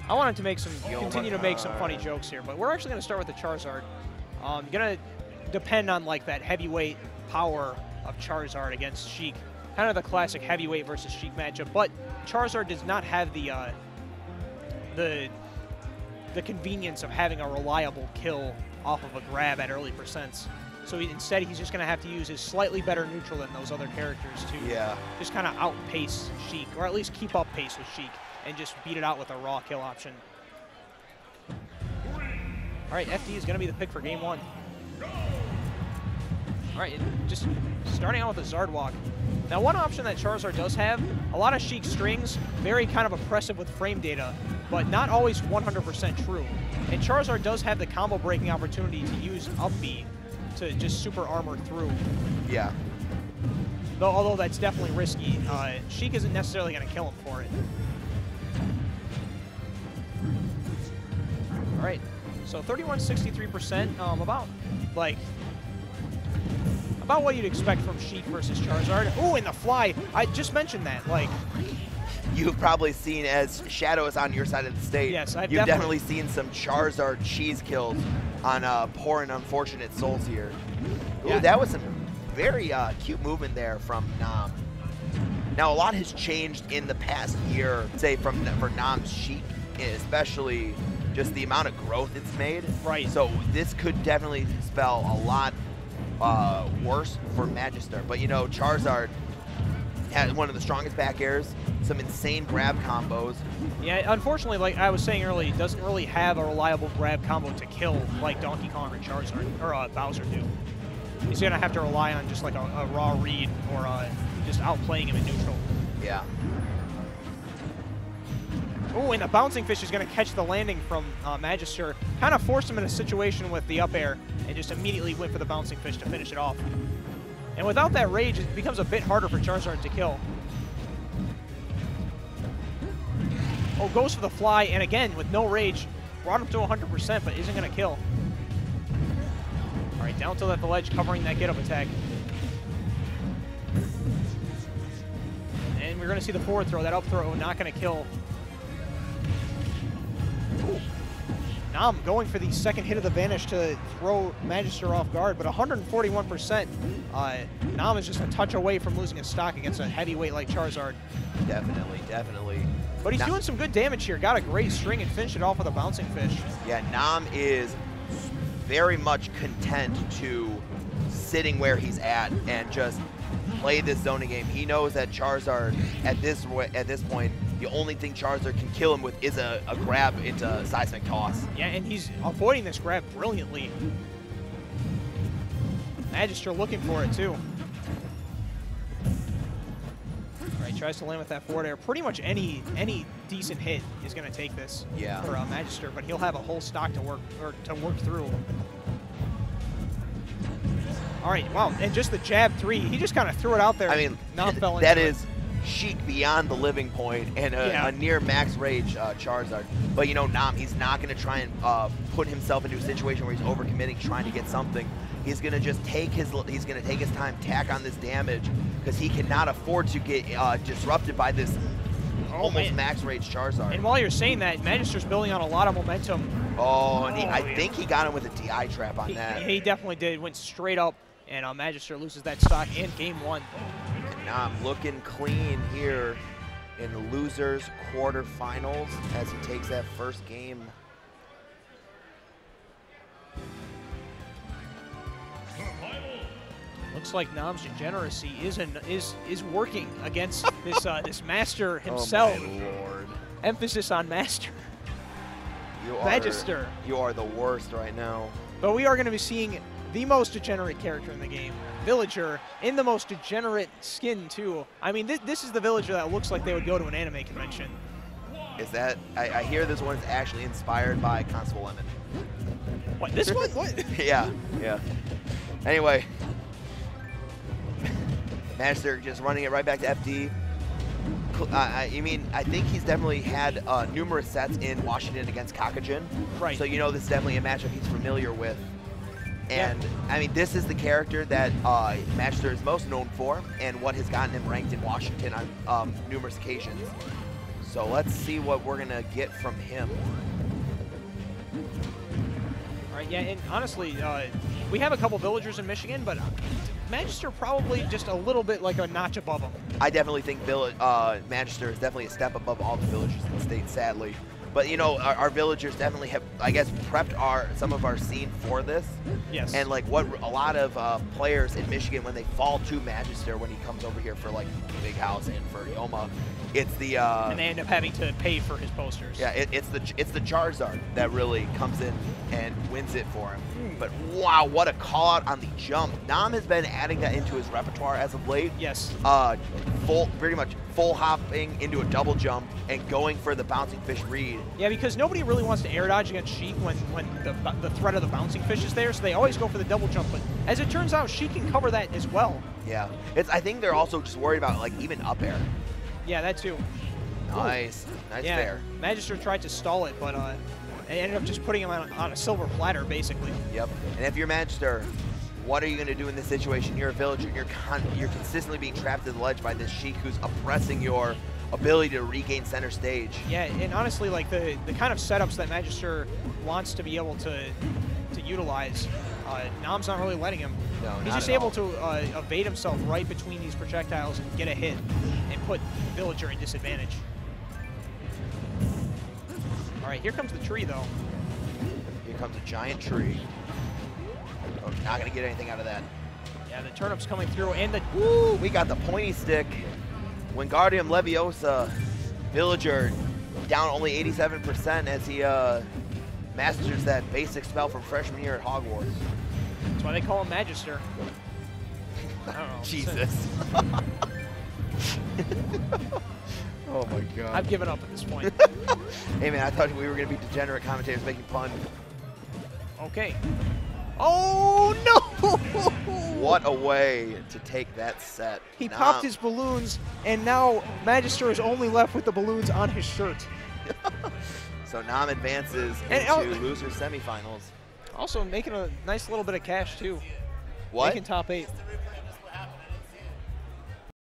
I wanted to make continue to make some funny jokes here, but we're actually going to start with the Charizard. Going to depend on like that heavyweight power of Charizard against Sheik. Kind of the classic heavyweight versus Sheik matchup, but Charizard does not have the convenience of having a reliable kill off of a grab at early percents. So instead, he's just going to have to use his slightly better neutral than those other characters to just kind of outpace Sheik, or at least keep up pace with Sheik, and just beat it out with a raw kill option. All right, FD is going to be the pick for game 1. All right, just starting out with a Zardwalk. Now, one option that Charizard does have, a lot of Sheik strings, very kind of oppressive with frame data, but not always 100% true. And Charizard does have the combo breaking opportunity to use up B to just super armor through. Yeah. Though, although that's definitely risky, Sheik isn't necessarily going to kill him for it. All right, so 31-63%, about what you'd expect from Sheik versus Charizard. Ooh, and the fly, I just mentioned that, like. You've probably seen, as Shadow is on your side of the stage, yes, you've definitely seen some Charizard cheese kills on poor and unfortunate souls here. Ooh, yeah. That was some very cute movement there from Nam. Now, a lot has changed in the past year, say, for Nam's Sheik, especially just the amount of growth it's made. Right. So this could definitely spell a lot worse for Magister. But, you know, Charizard has one of the strongest back airs, some insane grab combos. Yeah, unfortunately, like I was saying earlier, he doesn't really have a reliable grab combo to kill like Donkey Kong or Charizard, or Bowser do. He's going to have to rely on just like a raw read or just outplaying him in neutral. Yeah. Oh, and the bouncing fish is going to catch the landing from Magister. Kind of forced him in a situation with the up air and just immediately went for the bouncing fish to finish it off. And without that rage, it becomes a bit harder for Charizard to kill. Oh, goes for the fly, and again, with no rage, brought him to 100%, but isn't going to kill. All right, down tilt at the ledge, covering that get-up attack. And we're going to see the forward throw, that up throw, not going to kill. Ooh. Nam going for the second hit of the Vanish to throw Magister off guard, but 141%. Nam is just a touch away from losing his stock against a heavyweight like Charizard. Definitely, definitely. But he's doing some good damage here. Got a great string and finished it off with a bouncing fish. Yeah, Nam is very much content to sitting where he's at and just play this zoning game. He knows that Charizard, at this point, the only thing Charizard can kill him with is a grab into seismic toss. Yeah, and he's avoiding this grab brilliantly. Magister looking for it too. All right, tries to land with that forward air. Pretty much any decent hit is going to take this for Magister, but he'll have a whole stock to work through. All right, wow, and just the jab 3. He just kind of threw it out there. I mean, that is Sheik beyond the living point and a near max rage Charizard. But you know, Nam, he's not going to try and put himself into a situation where he's overcommitting, trying to get something. He's going to just take his time, tack on this damage, because he cannot afford to get disrupted by this almost max rage Charizard. And while you're saying that, Magister's building on a lot of momentum. Oh, and I think he got him with a DI trap on that. He definitely did. Went straight up, and Magister loses that stock in game 1. And Nam looking clean here in the losers quarterfinals as he takes that first game. Looks like Nam's degeneracy is working against this this master himself. Oh my lord! Emphasis on master. Magister. You are the worst right now. But we are going to be seeing the most degenerate character in the game, Villager, in the most degenerate skin too. I mean, this is the Villager that looks like they would go to an anime convention. Is that? I hear this one's actually inspired by Constable Lemon. What? This one? What? Yeah. Anyway. Magister just running it right back to FD. I think he's definitely had numerous sets in Washington against Kakajin. Right. So, you know, this is definitely a matchup he's familiar with. And, I mean, this is the character that Magister is most known for and what has gotten him ranked in Washington on numerous occasions. So let's see what we're going to get from him. All right, yeah, and honestly, we have a couple villagers in Michigan, but Magister probably just a little bit like a notch above him. I definitely think Magister is definitely a step above all the villagers in the state, sadly. But, you know, our villagers definitely have, I guess, prepped some of our scene for this. Yes. And, like, what a lot of players in Michigan, when they fall to Magister, when he comes over here for, like, Big House and for Yoma, it's the... and they end up having to pay for his posters. Yeah, it's the Charizard that really comes in and wins it for him. But, wow, what a call-out on the jump. Nam has been adding that into his repertoire as of late. Yes. Pretty much full hopping into a double jump and going for the bouncing fish read. Yeah, because nobody really wants to air dodge against Sheik when the threat of the bouncing fish is there, so they always go for the double jump. But as it turns out, Sheik can cover that as well. Yeah, I think they're also just worried about like even up air. Yeah, that too. Nice, nice fair. Magister tried to stall it, but they ended up just putting him on a silver platter, basically. Yep. And if you're Magister, what are you going to do in this situation? You're a villager. You're consistently being trapped to the ledge by this Sheik who's oppressing your ability to regain center stage. Yeah, and honestly, like the kind of setups that Magister wants to be able to utilize, Nam's not really letting him. No, he's just able to evade himself right between these projectiles and get a hit and put Villager in disadvantage. All right, here comes the tree, though. Here comes a giant tree. Oh, not going to get anything out of that. Yeah, the turnip's coming through, and the... Woo! We got the pointy stick. Wingardium Leviosa. Villager down only 87% as he masters that basic spell from freshman year at Hogwarts. That's why they call him Magister. I don't know. Jesus. Oh my God. I've given up at this point. Hey man, I thought we were going to be degenerate commentators making puns. Okay. Oh no! What a way to take that set. He popped his balloons, and now Magister is only left with the balloons on his shirt. So Nam advances into loser semifinals. Also making a nice little bit of cash too. What? Making top 8.